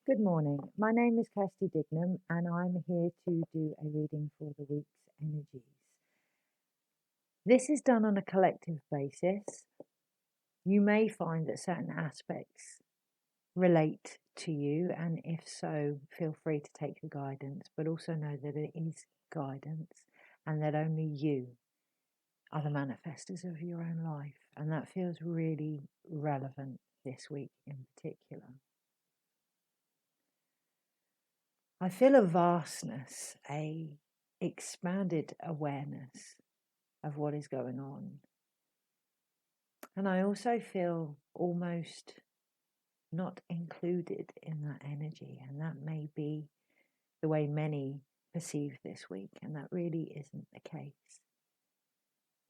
Good morning. My name is Kirsty Dignam, and I'm here to do a reading for the week's energies. This is done on a collective basis. You may find that certain aspects relate to you, and if so, feel free to take the guidance, but also know that it is guidance and that only you are the manifestors of your own life, and that feels really relevant this week in particular. I feel a vastness, a expanded awareness of what is going on. And I also feel almost not included in that energy. And that may be the way many perceive this week. And that really isn't the case.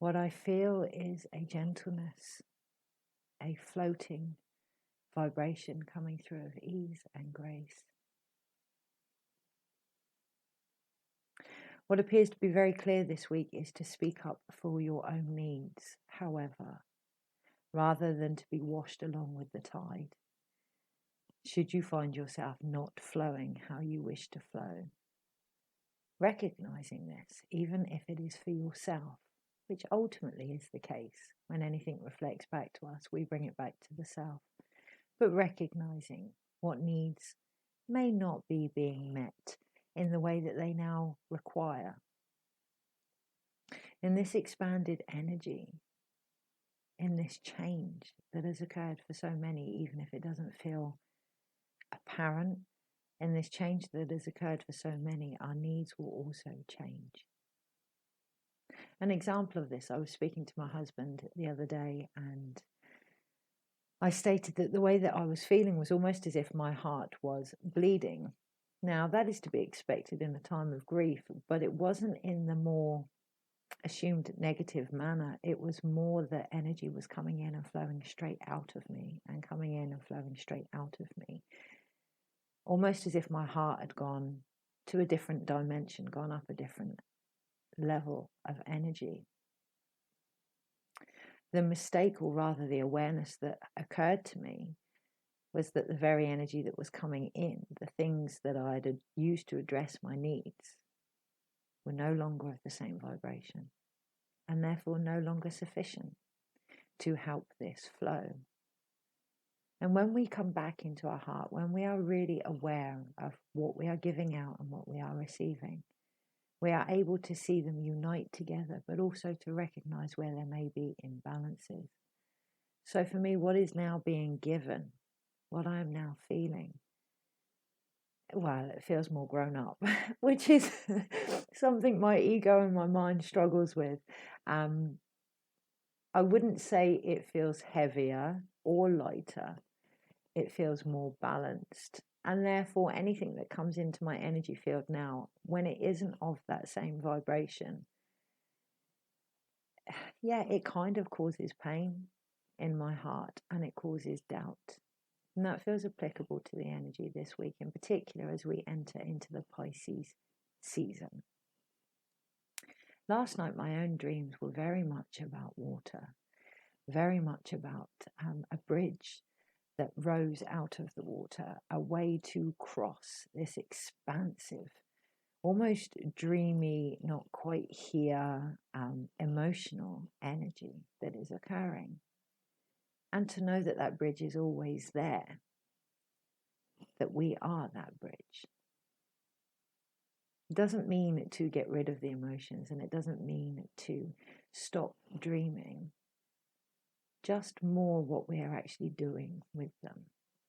What I feel is a gentleness, a floating vibration coming through of ease and grace. What appears to be very clear this week is to speak up for your own needs, however, rather than to be washed along with the tide. Should you find yourself not flowing how you wish to flow, recognizing this, even if it is for yourself, which ultimately is the case. When anything reflects back to us, we bring it back to the self. But recognizing what needs may not be being met in the way that they now require. In this expanded energy, in this change that has occurred for so many, even if it doesn't feel apparent, in this change that has occurred for so many, our needs will also change. An example of this, I was speaking to my husband the other day, and I stated that the way that I was feeling was almost as if my heart was bleeding. Now, that is to be expected in a time of grief, but it wasn't in the more assumed negative manner. It was more that energy was coming in and flowing straight out of me, and coming in and flowing straight out of me. Almost as if my heart had gone to a different dimension, gone up a different level of energy. The mistake, or rather the awareness that occurred to me, was that the very energy that was coming in, the things that I'd used to address my needs, were no longer of the same vibration, and therefore no longer sufficient to help this flow. And when we come back into our heart, when we are really aware of what we are giving out and what we are receiving, we are able to see them unite together, but also to recognize where there may be imbalances. So for me, what is now being given, what I am now feeling, well, it feels more grown up, which is something my ego and my mind struggles with. I wouldn't say it feels heavier or lighter. It feels more balanced. And therefore, anything that comes into my energy field now, when it isn't of that same vibration, yeah, it kind of causes pain in my heart, and it causes doubt. And that feels applicable to the energy this week, in particular as we enter into the Pisces season. Last night, my own dreams were very much about water, very much about a bridge that rose out of the water, a way to cross this expansive, almost dreamy, not quite here, emotional energy that is occurring. And to know that that bridge is always there, that we are that bridge. It doesn't mean to get rid of the emotions, and it doesn't mean to stop dreaming. Just more what we are actually doing with them,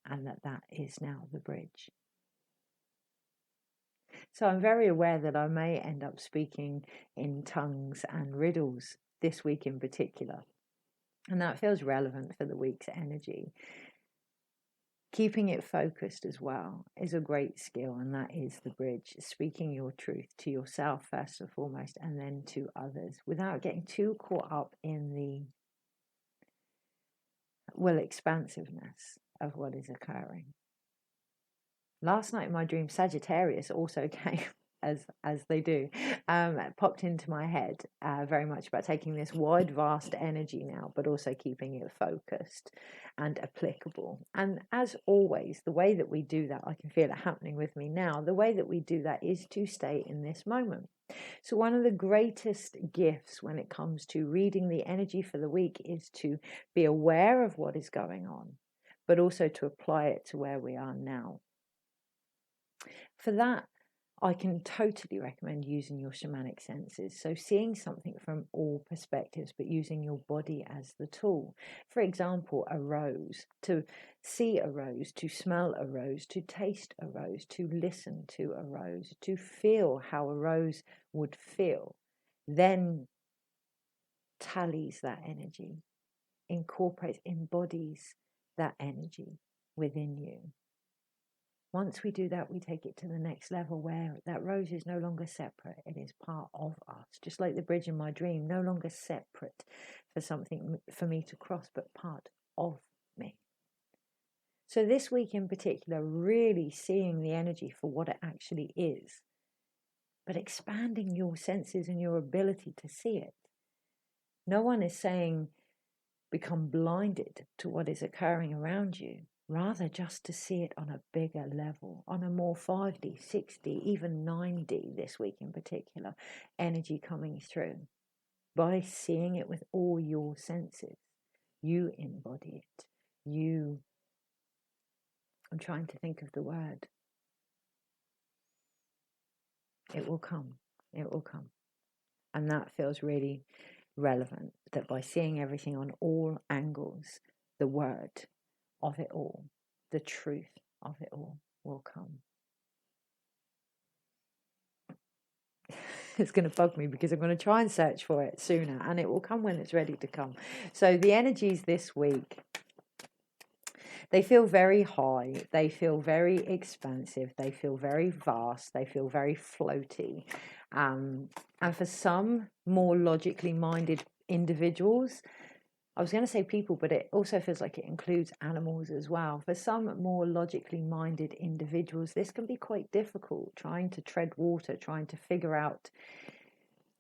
and that is now the bridge. So I'm very aware that I may end up speaking in tongues and riddles this week in particular, and that feels relevant for the week's energy. Keeping it focused as well is a great skill, and that is the bridge, speaking your truth to yourself first and foremost, and then to others, without getting too caught up in the expansiveness of what is occurring. Last night in my dream, Sagittarius also came as they do, popped into my head very much about taking this wide, vast energy now, but also keeping it focused and applicable. And as always, the way that we do that, I can feel it happening with me now, the way that we do that is to stay in this moment. So one of the greatest gifts when it comes to reading the energy for the week is to be aware of what is going on, but also to apply it to where we are now. For that, I can totally recommend using your shamanic senses. So seeing something from all perspectives, but using your body as the tool. For example, a rose, to see a rose, to smell a rose, to taste a rose, to listen to a rose, to feel how a rose would feel. Then tallies that energy, incorporates, embodies that energy within you. Once we do that, we take it to the next level where that rose is no longer separate. It is part of us. Just like the bridge in my dream, no longer separate for something for me to cross, but part of me. So this week in particular, really seeing the energy for what it actually is, but expanding your senses and your ability to see it. No one is saying become blinded to what is occurring around you. Rather just to see it on a bigger level, on a more 5D, 6D, even 9D this week in particular, energy coming through. By seeing it with all your senses, you embody it. I'm trying to think of the word. It will come. It will come. And that feels really relevant, that by seeing everything on all angles, the word of it all, the truth of it all will come. It's going to bug me because I'm going to try and search for it sooner, and it will come when it's ready to come. So the energies this week, they feel very high, they feel very expansive, they feel very vast, they feel very floaty. And for some more logically minded individuals, I was going to say people, but it also feels like it includes animals as well. For some more logically minded individuals, this can be quite difficult, trying to tread water, trying to figure out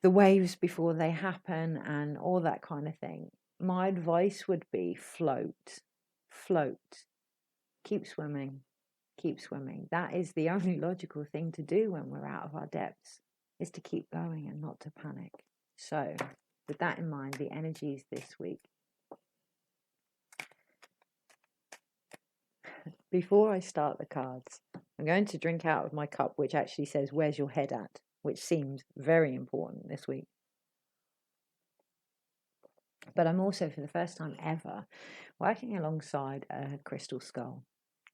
the waves before they happen and all that kind of thing. My advice would be float, keep swimming, keep swimming. That is the only logical thing to do when we're out of our depths, is to keep going and not to panic. So with that in mind, the energies this week. Before I start the cards, I'm going to drink out of my cup, which actually says, "Where's your head at?" which seems very important this week. But I'm also, for the first time ever, working alongside a crystal skull,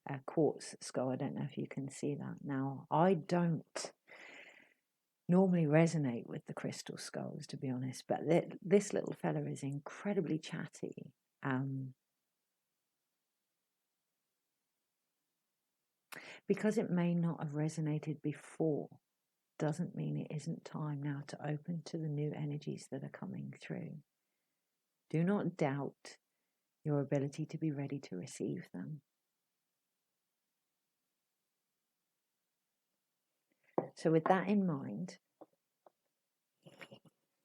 a quartz skull. I don't know if you can see that. Now, I don't normally resonate with the crystal skulls, to be honest, but this little fella is incredibly chatty. Because it may not have resonated before, doesn't mean it isn't time now to open to the new energies that are coming through. Do not doubt your ability to be ready to receive them. So with that in mind,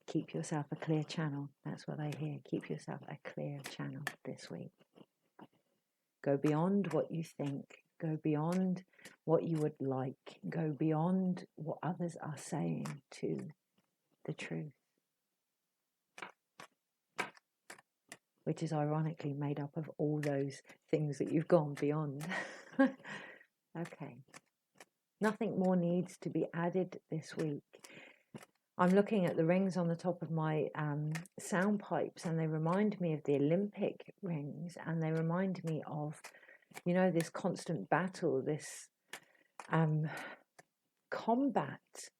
keep yourself a clear channel. That's what I hear. Keep yourself a clear channel this week. Go beyond what you think. Go beyond what you would like. Go beyond what others are saying to the truth, which is ironically made up of all those things that you've gone beyond. Okay. Nothing more needs to be added this week. I'm looking at the rings on the top of my sound pipes, and they remind me of the Olympic rings, and they remind me of, this constant battle, this combat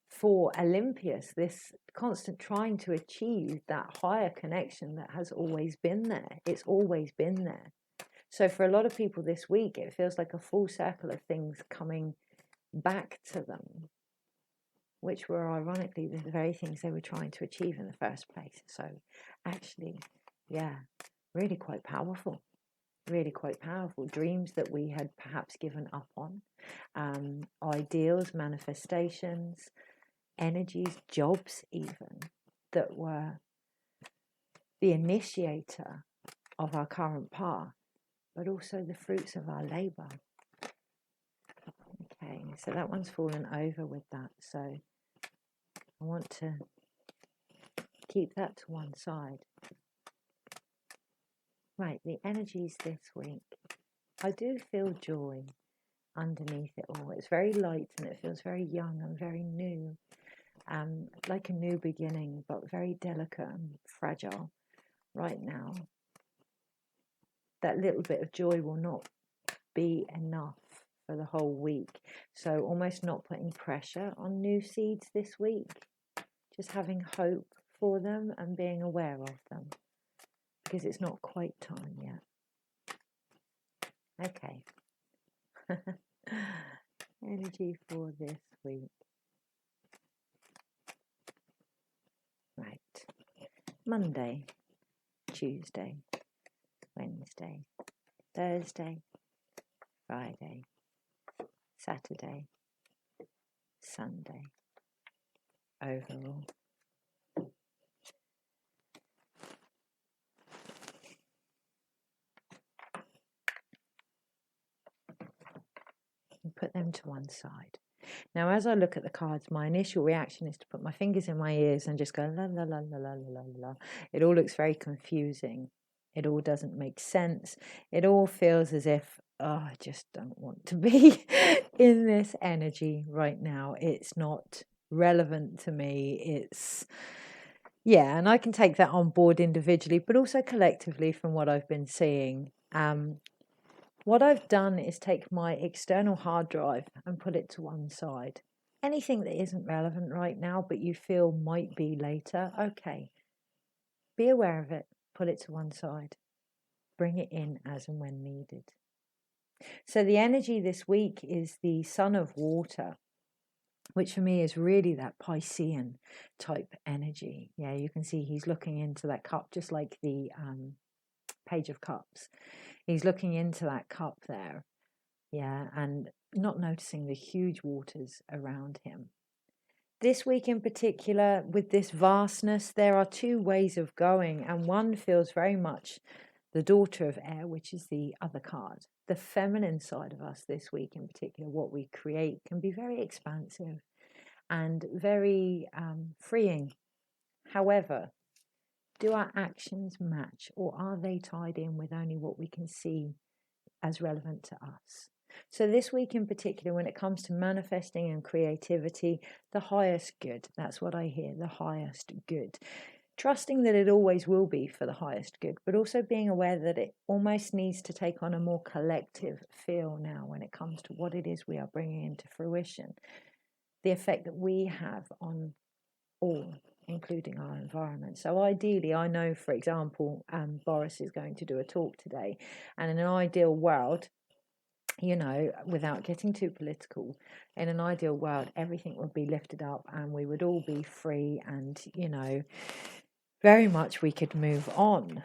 for Olympias, this constant trying to achieve that higher connection that has always been there. It's always been there. So for a lot of people this week, it feels like a full circle of things coming back to them, which were ironically the very things they were trying to achieve in the first place. So actually, yeah, really quite powerful. really quite powerful. Dreams that we had perhaps given up on, ideals, manifestations, energies, jobs even, that were the initiator of our current path, but also the fruits of our labour. Okay, so that one's fallen over with that. So I want to keep that to one side. Right, the energies this week. I do feel joy underneath it all. It's very light and it feels very young and very new. Like a new beginning, but very delicate and fragile right now. That little bit of joy will not be enough for the whole week. So almost not putting pressure on new seeds this week. Just having hope for them and being aware of them. Because it's not quite time yet. Okay. Energy for this week. Right. Monday, Tuesday, Wednesday, Thursday, Friday, Saturday, Sunday. Overall. And put them to one side. Now, as I look at the cards, my initial reaction is to put my fingers in my ears and just go la la la la la la la. It all looks very confusing. It all doesn't make sense. It all feels as if, oh, I just don't want to be in this energy right now. It's not relevant to me. It's, yeah, and I can take that on board individually, but also collectively from what I've been seeing. What I've done is take my external hard drive and put it to one side. Anything that isn't relevant right now, but you feel might be later, okay. Be aware of it, put it to one side. Bring it in as and when needed. So the energy this week is the Sun of Water, which for me is really that Piscean type energy. Yeah, you can see he's looking into that cup, just like the Page of Cups. He's looking into that cup there, yeah, and not noticing the huge waters around him. This week in particular, with this vastness, there are two ways of going, and one feels very much the daughter of air, which is the other card. The feminine side of us this week in particular, what we create, can be very expansive and very freeing. However, do our actions match, or are they tied in with only what we can see as relevant to us? So this week in particular, when it comes to manifesting and creativity, the highest good, that's what I hear, the highest good. Trusting that it always will be for the highest good, but also being aware that it almost needs to take on a more collective feel now when it comes to what it is we are bringing into fruition. The effect that we have on all, including our environment. So ideally, I know, for example, Boris is going to do a talk today, and in an ideal world, you know, without getting too political, in an ideal world, everything would be lifted up and we would all be free and, you know, very much we could move on.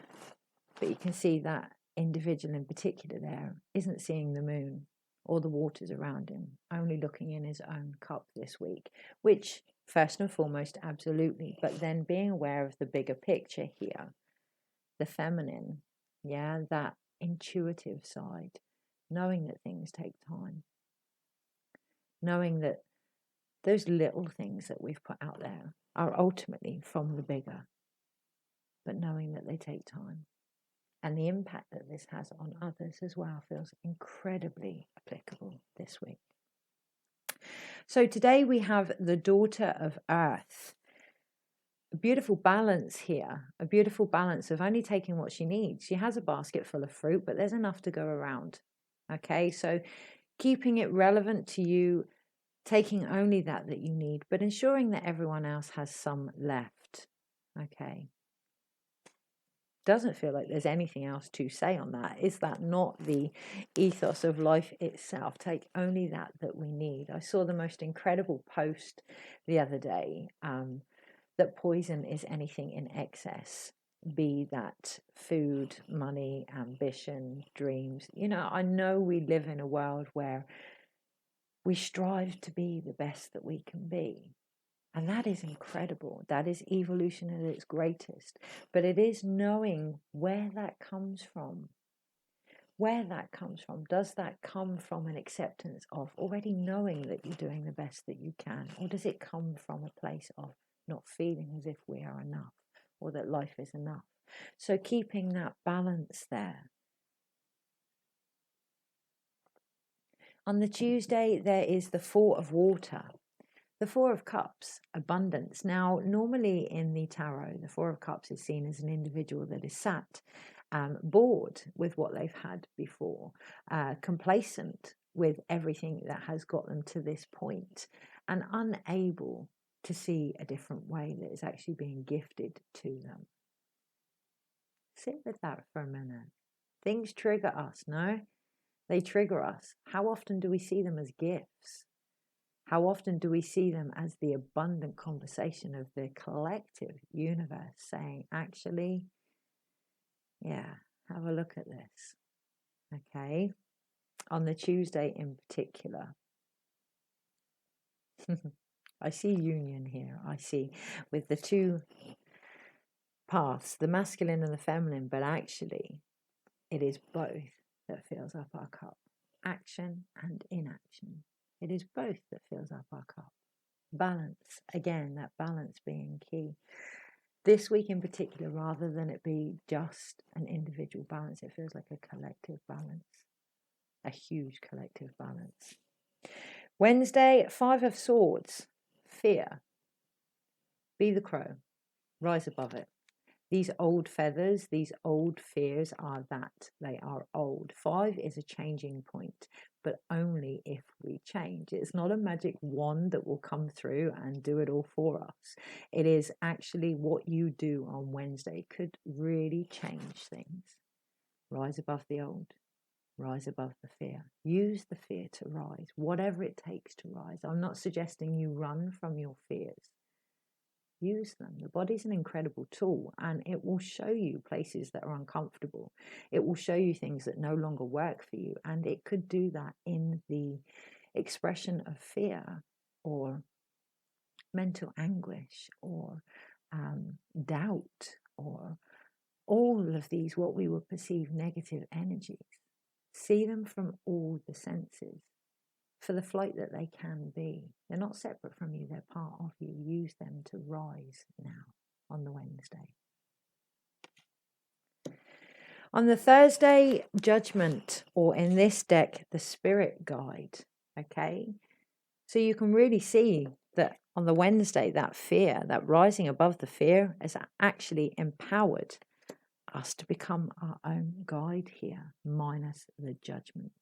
But you can see that individual in particular there isn't seeing the moon or the waters around him, only looking in his own cup this week, which first and foremost, absolutely, but then being aware of the bigger picture here, the feminine, yeah, that intuitive side, knowing that things take time, knowing that those little things that we've put out there are ultimately from the bigger, but knowing that they take time. And the impact that this has on others as well feels incredibly applicable this week. So today we have the daughter of Earth. A beautiful balance here, a beautiful balance of only taking what she needs. She has a basket full of fruit, but there's enough to go around. Okay, so keeping it relevant to you, taking only that you need, but ensuring that everyone else has some left. Okay. Doesn't feel like there's anything else to say on that. Is that not the ethos of life itself? Take only that we need. I saw the most incredible post the other day, that poison is anything in excess. be that food, money, ambition, dreams. You know, I know we live in a world where we strive to be the best that we can be. And that is incredible. That is evolution at its greatest. But it is knowing where that comes from. Where that comes from. Does that come from an acceptance of already knowing that you're doing the best that you can? Or does it come from a place of not feeling as if we are enough or that life is enough? So keeping that balance there. On the Tuesday, there is the Four of Water. The Four of Cups, abundance. Now, normally in the tarot, the Four of Cups is seen as an individual that is sat bored with what they've had before, complacent with everything that has got them to this point, and unable to see a different way that is actually being gifted to them. Sit with that for a minute. Things trigger us, no? They trigger us. How often do we see them as gifts? How often do we see them as the abundant conversation of the collective universe saying, actually, yeah, have a look at this. Okay. On the Tuesday in particular, I see union here. I see with the two paths, the masculine and the feminine, but actually it is both that fills up our cup. Action and inaction. It is both that fills up our cup. Balance, again, that balance being key. This week in particular, rather than it be just an individual balance, it feels like a collective balance, a huge collective balance. Wednesday, Five of Swords, fear. Be the crow, rise above it. These old feathers, these old fears are that. They are old. Five is a changing point, but only if we change. It's not a magic wand that will come through and do it all for us. It is actually what you do on Wednesday could really change things. Rise above the old. Rise above the fear. Use the fear to rise, whatever it takes to rise. I'm not suggesting you run from your fears. Use them. The body's an incredible tool, and it will show you places that are uncomfortable. It will show you things that no longer work for you, and it could do that in the expression of fear or mental anguish or doubt or all of these what we would perceive negative energies. See them from all the senses for the flight that they can be. They're not separate from you, they're part of you. Use them to rise now on the Wednesday. On the Thursday, judgment, or in this deck, the spirit guide. Okay, so you can really see that on the Wednesday, that fear, that rising above the fear, has actually empowered us to become our own guide here, minus the judgments.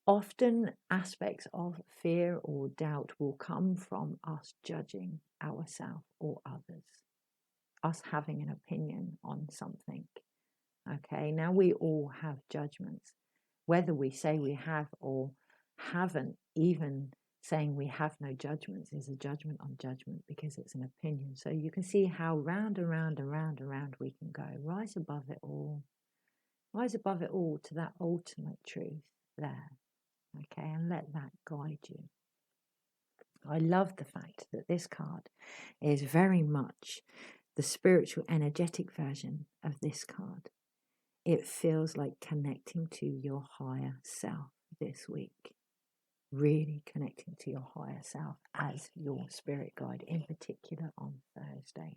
Often aspects of fear or doubt will come from us judging ourselves or others, us having an opinion on something. Okay, now we all have judgments. Whether we say we have or haven't, even saying we have no judgments is a judgment on judgment because it's an opinion. So you can see how round and round and round and round we can go. Rise above it all. Rise above it all to that ultimate truth there. Okay, and let that guide you. I love the fact that this card is very much the spiritual energetic version of this card. It feels like connecting to your higher self this week. Really connecting to your higher self as your spirit guide, in particular on Thursday.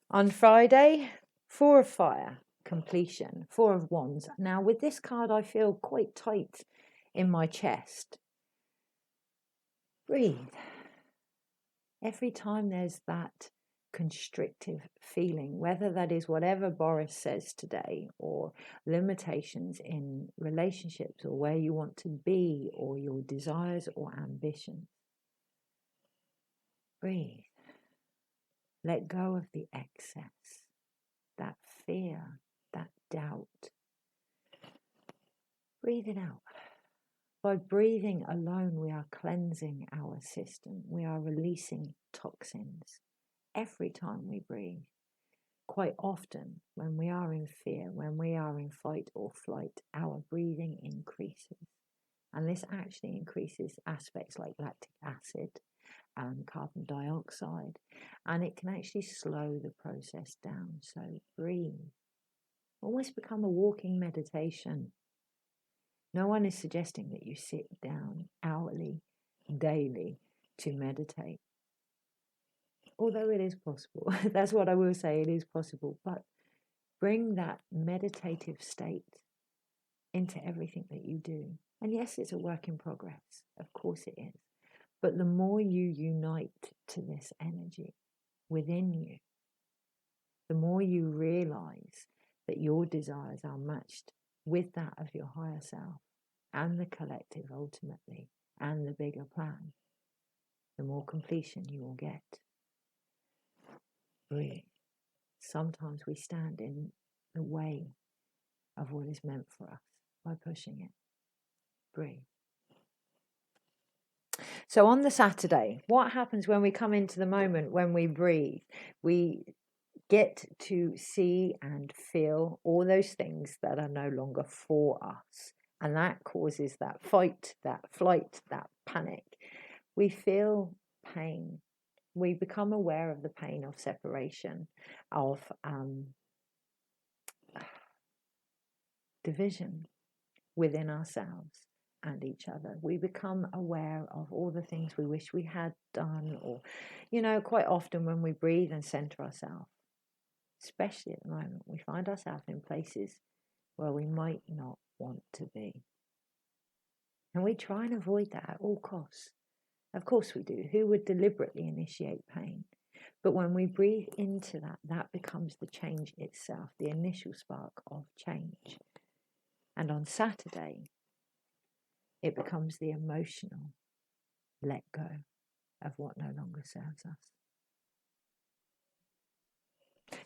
On Friday, Four of Fire. Completion, Four of Wands. Now with this card I feel quite tight in my chest. Breathe. Every time there's that constrictive feeling, whether that is whatever Boris says today or limitations in relationships or where you want to be or your desires or ambitions, breathe. Let go of the excess, that fear, that doubt. Breathe it out. By breathing alone, we are cleansing our system. We are releasing toxins, every time we breathe. Quite often, when we are in fear, when we are in fight or flight, our breathing increases. And this actually increases aspects like lactic acid, carbon dioxide, and it can actually slow the process down. So breathe. Almost become a walking meditation. No one is suggesting that you sit down hourly, daily to meditate. Although it is possible. That's what I will say, it is possible. But bring that meditative state into everything that you do. And yes, it's a work in progress. Of course it is. But the more you unite to this energy within you, the more you realize that your desires are matched with that of your higher self and the collective ultimately and the bigger plan, the more completion you will get. Breathe. Sometimes we stand in the way of what is meant for us by pushing it. Breathe. So on the Saturday, what happens when we come into the moment, when we breathe? We get to see and feel all those things that are no longer for us. And that causes that fight, that flight, that panic. We feel pain. We become aware of the pain of separation, of division within ourselves and each other. We become aware of all the things we wish we had done, or, quite often when we breathe and center ourselves, especially at the moment, we find ourselves in places where we might not want to be. And we try and avoid that at all costs. Of course we do. Who would deliberately initiate pain? But when we breathe into that, that becomes the change itself, the initial spark of change. And on Saturday, it becomes the emotional let go of what no longer serves us.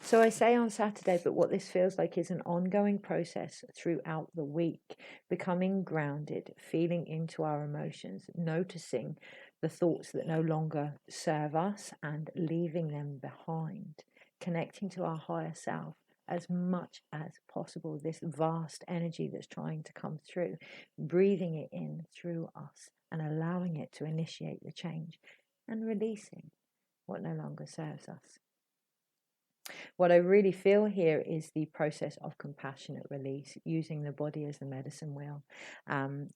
So I say on Saturday, but what this feels like is an ongoing process throughout the week, becoming grounded, feeling into our emotions, noticing the thoughts that no longer serve us and leaving them behind, connecting to our higher self as much as possible, this vast energy that's trying to come through, breathing it in through us and allowing it to initiate the change and releasing what no longer serves us. What I really feel here is the process of compassionate release, using the body as the medicine wheel,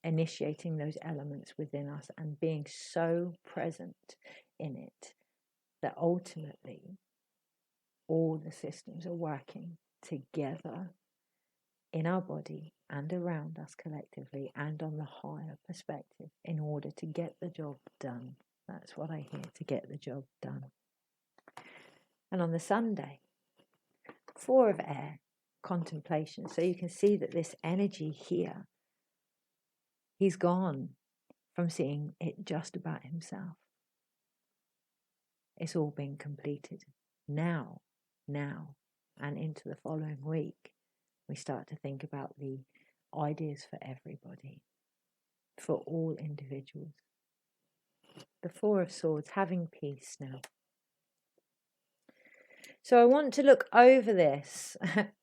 initiating those elements within us and being so present in it that ultimately all the systems are working together in our body and around us collectively and on the higher perspective in order to get the job done. That's what I hear, to get the job done. And on the Sunday, 4 of air, contemplation. So you can see that this energy here, he's gone from seeing it just about himself. It's all been completed. Now, and into the following week, we start to think about the ideas for everybody, for all individuals. The 4 of Swords, having peace now. So I want to look over this.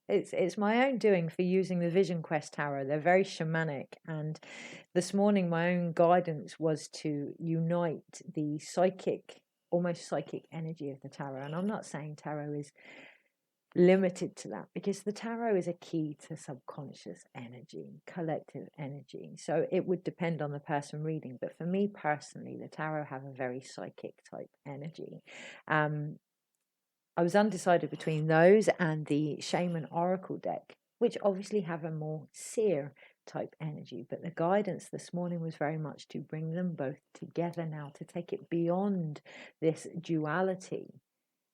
It's my own doing for using the Vision Quest Tarot. They're very shamanic. And this morning, my own guidance was to unite the psychic, almost psychic energy of the tarot. And I'm not saying tarot is limited to that, because the tarot is a key to subconscious energy, collective energy. So it would depend on the person reading. But for me personally, the tarot have a very psychic type energy. I was undecided between those and the Shaman Oracle deck, which obviously have a more seer type energy. But the guidance this morning was very much to bring them both together now, to take it beyond this duality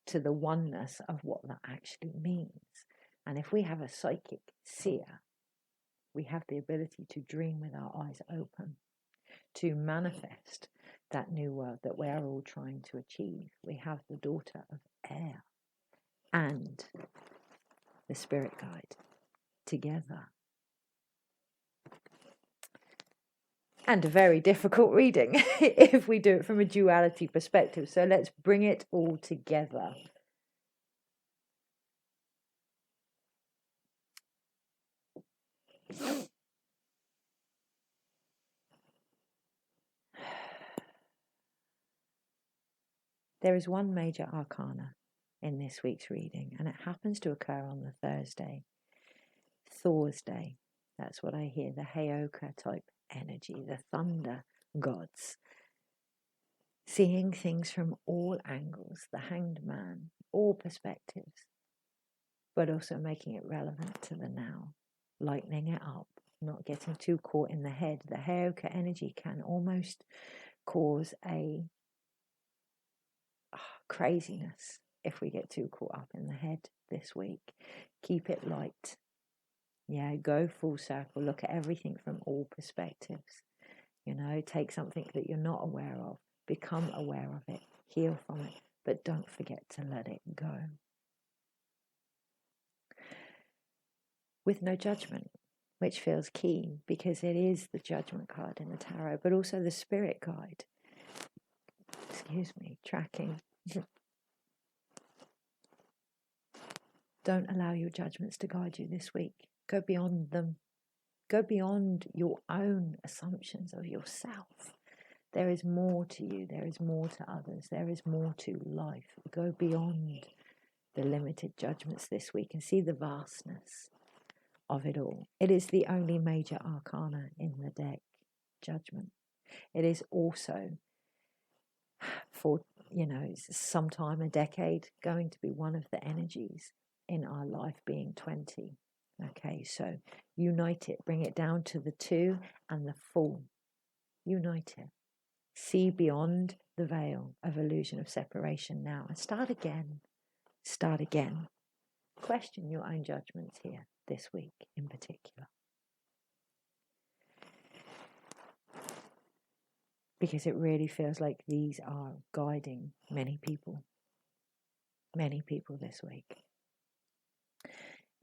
to the oneness of what that actually means. And if we have a psychic seer, we have the ability to dream with our eyes open, to manifest that new world that we are all trying to achieve. We have the daughter of air and the spirit guide together. And a very difficult reading if we do it from a duality perspective. So let's bring it all together. There is one major arcana in this week's reading, and it happens to occur on the Thursday, Thor's Day. That's what I hear, the Heyoka type energy, the thunder gods. Seeing things from all angles, the Hanged Man, all perspectives, but also making it relevant to the now, lightening it up, not getting too caught in the head. The Heyoka energy can almost cause a craziness if we get too caught up in the head this week. Keep it light. Yeah, go full circle. Look at everything from all perspectives. You know, take something that you're not aware of, become aware of it, heal from it, but don't forget to let it go. With no judgment, which feels key because it is the judgment card in the tarot, but also the spirit guide. Excuse me, tracking. Don't allow your judgments to guide you this week. Go beyond them. Go beyond your own assumptions of yourself. There is more to you. There is more to others. There is more to life. Go beyond the limited judgments this week and see the vastness of it all. It is the only major arcana in the deck, judgment. It is also, for, sometime a decade, going to be one of the energies in our life, being 20. Okay, so unite it, bring it down to the 2 and the full. Unite it. See beyond the veil of illusion of separation now and start again. Start again. Question your own judgments here this week in particular. Because it really feels like these are guiding many people this week.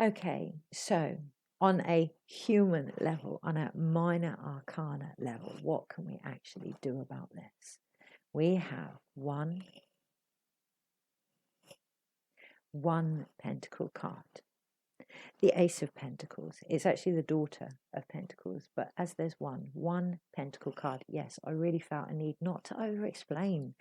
Okay, so on a human level, on a minor arcana level, what can we actually do about this? We have one pentacle card. The Ace of Pentacles. It's actually the daughter of Pentacles, but as there's one pentacle card, yes, I really felt a need not to over-explain.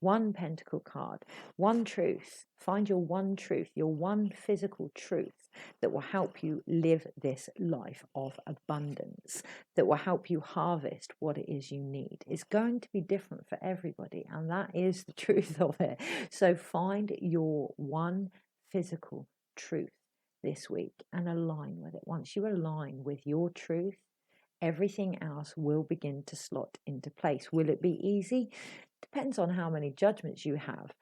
One pentacle card, one truth. Find your one truth, your one physical truth that will help you live this life of abundance, that will help you harvest what it is you need. It's going to be different for everybody, and that is the truth of it. So find your one physical truth this week and align with it. Once you align with your truth, everything else will begin to slot into place. Will it be easy? Depends on how many judgments you have.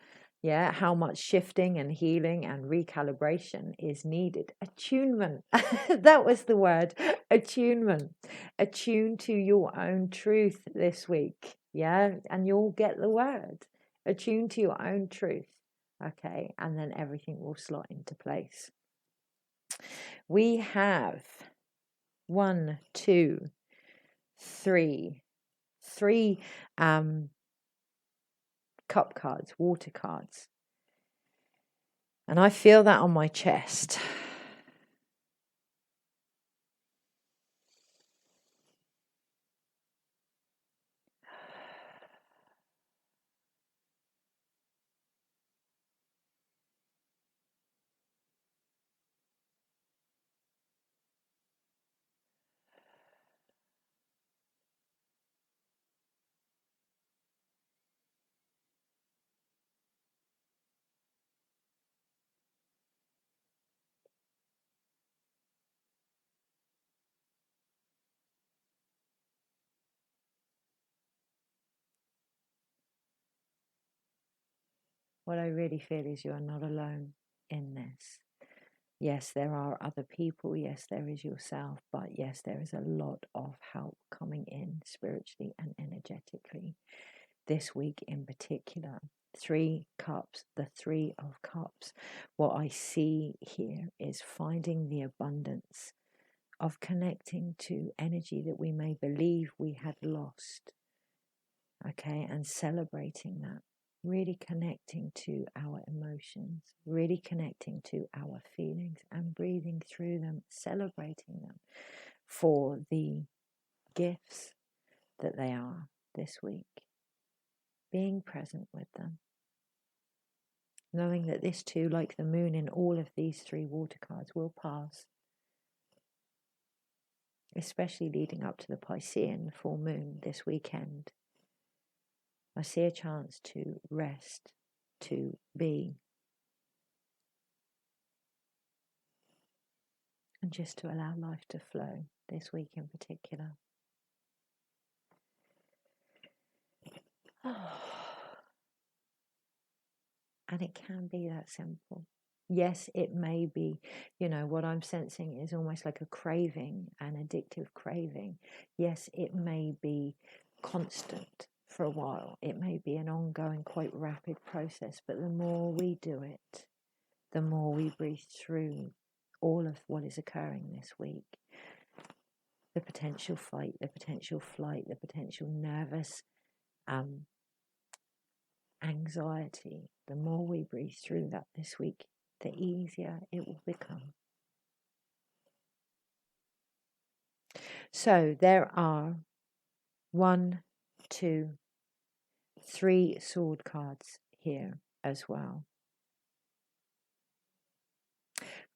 Yeah, how much shifting and healing and recalibration is needed. Attunement. That was the word. Attunement. Attune to your own truth this week. Yeah, and you'll get the word. Attune to your own truth. Okay, and then everything will slot into place. We have 1, 2, 3 cup cards, water cards. And I feel that on my chest. What I really feel is you are not alone in this. Yes, there are other people. Yes, there is yourself. But yes, there is a lot of help coming in spiritually and energetically this week in particular. 3 cups, the 3 of cups. What I see here is finding the abundance of connecting to energy that we may believe we had lost, okay, and celebrating that, really connecting to our emotions, really connecting to our feelings and breathing through them, celebrating them for the gifts that they are this week, being present with them, knowing that this too, like the moon in all of these 3 water cards, will pass, especially leading up to the Piscean full moon this weekend. I see a chance to rest, to be, and just to allow life to flow this week in particular. And it can be that simple. Yes, it may be, what I'm sensing is almost like a craving, an addictive craving. Yes, it may be constant for a while. It may be an ongoing, quite rapid process, but the more we do it, the more we breathe through all of what is occurring this week. The potential fight, the potential flight, the potential nervous anxiety. The more we breathe through that this week, the easier it will become. So there are 1, 2, 3 sword cards here as well.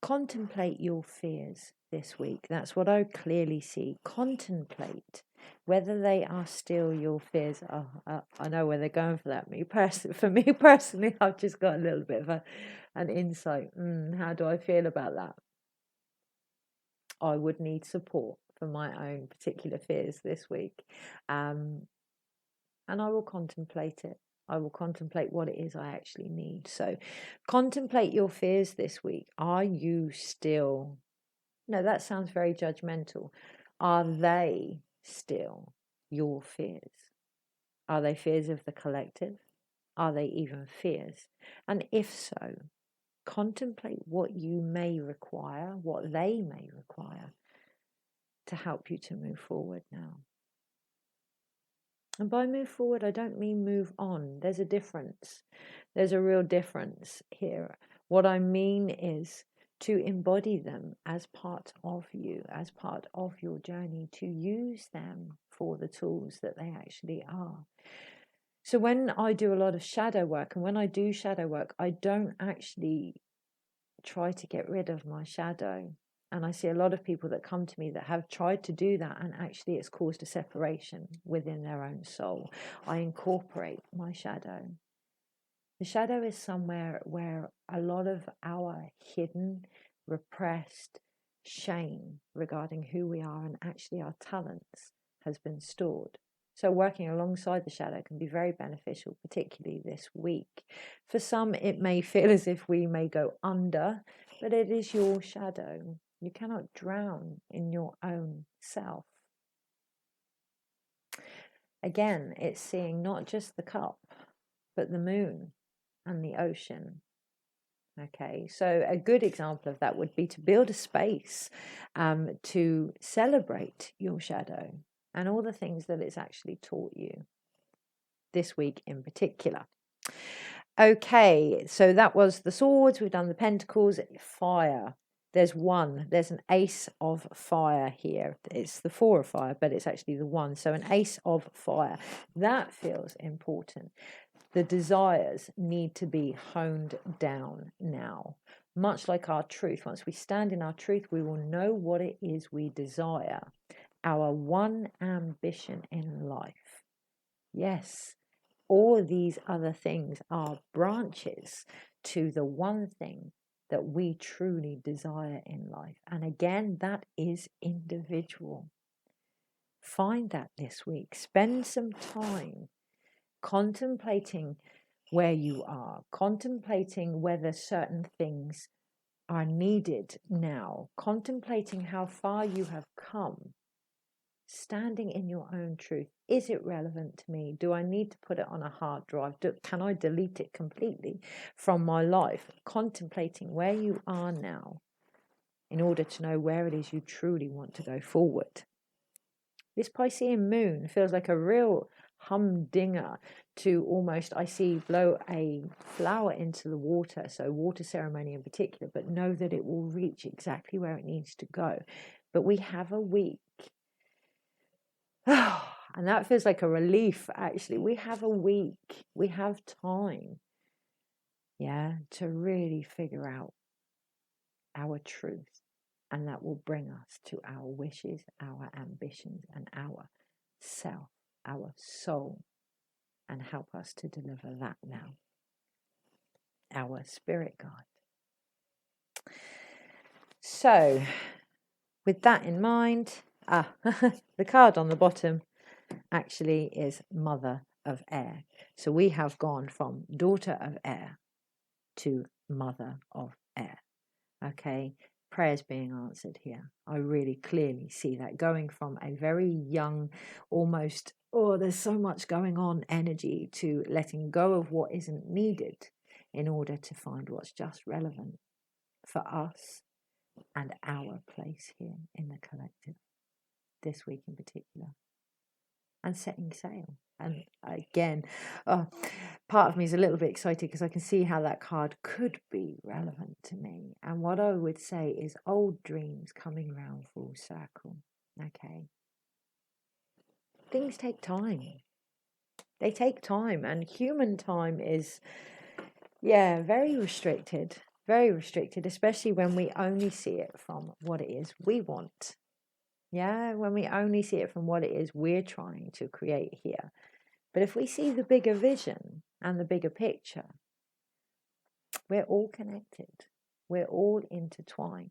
Contemplate your fears this week. That's what I clearly see. Contemplate whether they are still your fears. I know where they're going for that. For me personally, I've just got a little bit of an insight. How do I feel about that? I would need support for my own particular fears this week. And I will contemplate it. I will contemplate what it is I actually need. So contemplate your fears this week. Are you still... No, that sounds very judgmental. Are they still your fears? Are they fears of the collective? Are they even fears? And if so, contemplate what you may require, what they may require to help you to move forward now. And by move forward, I don't mean move on. There's a difference. There's a real difference here. What I mean is to embody them as part of you, as part of your journey, to use them for the tools that they actually are. So when I do a lot of shadow work, and when I do shadow work, I don't actually try to get rid of my shadow. And I see a lot of people that come to me that have tried to do that, and actually it's caused a separation within their own soul. I incorporate my shadow. The shadow is somewhere where a lot of our hidden, repressed shame regarding who we are and actually our talents has been stored. So working alongside the shadow can be very beneficial, particularly this week. For some, it may feel as if we may go under, but it is your shadow. You cannot drown in your own self. Again, it's seeing not just the cup, but the moon and the ocean. Okay, so a good example of that would be to build a space to celebrate your shadow and all the things that it's actually taught you this week in particular. Okay, so that was the swords. We've done the pentacles. Fire. There's an ace of fire here. It's the 4 of fire, but it's actually the 1. So an ace of fire. That feels important. The desires need to be honed down now. Much like our truth. Once we stand in our truth, we will know what it is we desire. Our one ambition in life. Yes, all these other things are branches to the one thing that we truly desire in life. And again, that is individual. Find that this week. Spend some time contemplating where you are, contemplating whether certain things are needed now, contemplating how far you have come, standing in your own truth. Is it relevant to me? Do I need to put it on a hard drive? Can I delete it completely from my life? Contemplating where you are now in order to know where it is you truly want to go forward. This Piscean moon feels like a real humdinger to almost, I see, blow a flower into the water, so water ceremony in particular, but know that it will reach exactly where it needs to go. But we have a week. And that feels like a relief, actually. We have a week. We have time, to really figure out our truth. And that will bring us to our wishes, our ambitions, and our self, our soul, and help us to deliver that now. Our spirit guide. So, with that in mind, the card on the bottom actually is Mother of Air. So we have gone from Daughter of Air to Mother of Air. Okay, prayers being answered here. I really clearly see that, going from a very young, almost, there's so much going on energy, to letting go of what isn't needed in order to find what's just relevant for us and our place here in the collective, this week in particular, and setting sail. And again, part of me is a little bit excited because I can see how that card could be relevant to me. And what I would say is old dreams coming round full circle. Okay. Things take time. They take time, and human time is, very restricted. Very restricted, especially when we only see it from what it is we want. When we only see it from what it is we're trying to create here. But if we see the bigger vision and the bigger picture, we're all connected. We're all intertwined.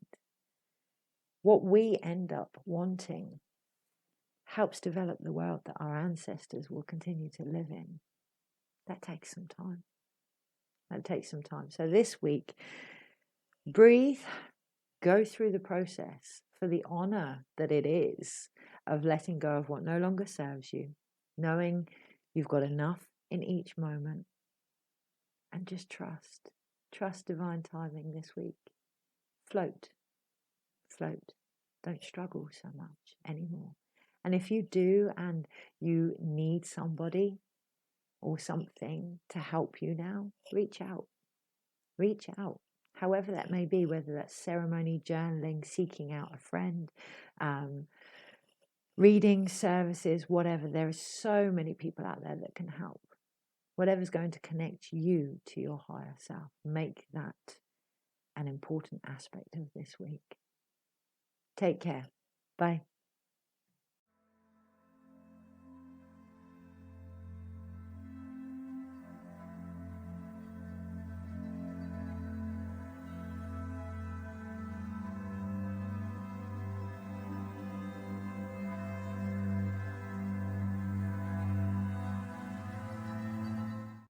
What we end up wanting helps develop the world that our ancestors will continue to live in. That takes some time. So this week, breathe, go through the process for the honor that it is of letting go of what no longer serves you, knowing you've got enough in each moment, and just trust divine timing this week. Float. Don't struggle so much anymore. And if you do, and you need somebody or something to help you now, reach out, however that may be, whether that's ceremony, journaling, seeking out a friend, reading services, whatever. There are so many people out there that can help. Whatever's going to connect you to your higher self, make that an important aspect of this week. Take care. Bye.